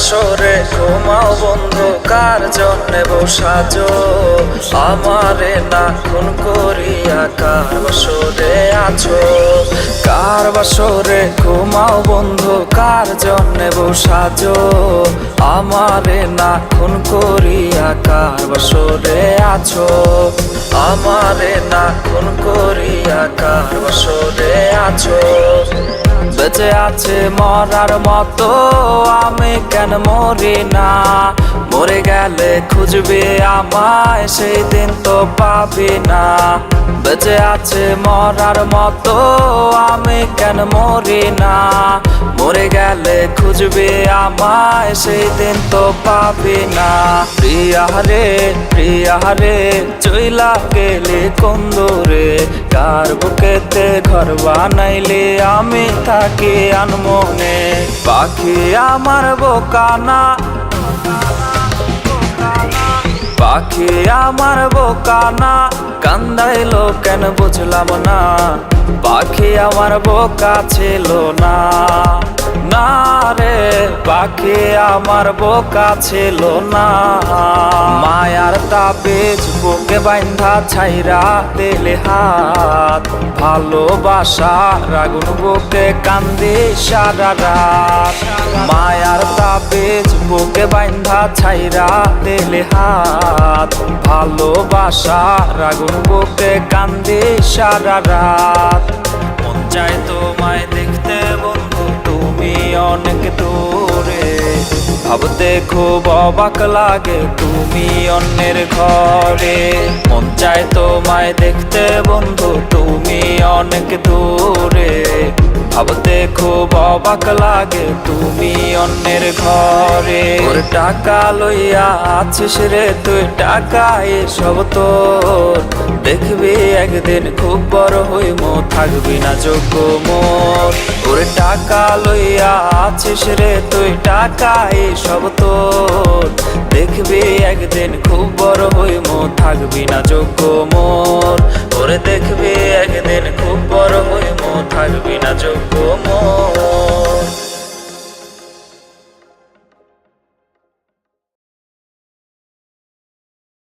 বাসরে ঘুমাও বন্ধু, কার জন্যে বসাজো আমারে না খুন করিয়া? কার বাসরে আছো? কার বাসরে ঘুমাও বন্ধু, কার জন্যে বসাজো আমারে না খুন করিয়া? কার বাসরে আছো আমারে না খুন করিয়া? কার বাসরে আছো? বেঁচে আছে মরার মতো আমি কেন মরি না? মরে গেলে খুঁজবে আমায়, সেই দিন তো পাবি না। বেঁচে আছে মরার মতো আমি কেন মরি না? মরে গেলে খুঁজবে আমায়, সেই দিন তো পাবি না। প্রিয়া রে চইলা গেলে কোন দূরে? কার বুকেতে ঘর বানাইলে আমি থাকি আনমনে? পাখি আমার বোকানা, পাখি আমার বোকানা, কান্দাইলো কেন বুঝলাম না? পাখি আমার বোকা ছিল না, না রে পাখি আমার বোকা ছিল না। মায়ার তাবিজ বুকে বাইন্ধা ছাইরা দিলে হাত, ভালোবাসার আগুন বুকে কান্দি সারা রাত। মায়ার তাবিজ বুকে বাইন্ধা ছাইরা দিলে হাত, ভালোবাসার আগুন বুকে কান্দি সারা রাত। মন চায় তোমায় দেখতে বন্ধু, তুমি অনেক দূরে। ভাবতে খুব অবাক লাগে তুমি অন্যের ঘরে। মন চায় তোমায় দেখতে বন্ধু, তুমি অনেক দূরে। ভাবতে খুব অবাক লাগে তুমি অন্যের ঘরে। ওর টাকা লইয়া আছিস রে তুই, টাকা এসব তোর। দেখবি একদিন খুব বড় হইমো, থাকবি না যোগ্য মোর। ওর টাকা লইয়া আছিস রে তুই, টাকা এসব তোর। দেখবি একদিন খুব বড় হইমো, থাকবি না যোগ্য মোর। ওরে দেখবি একদিন খুব বড় হইমো, থাকবি না যোগ্য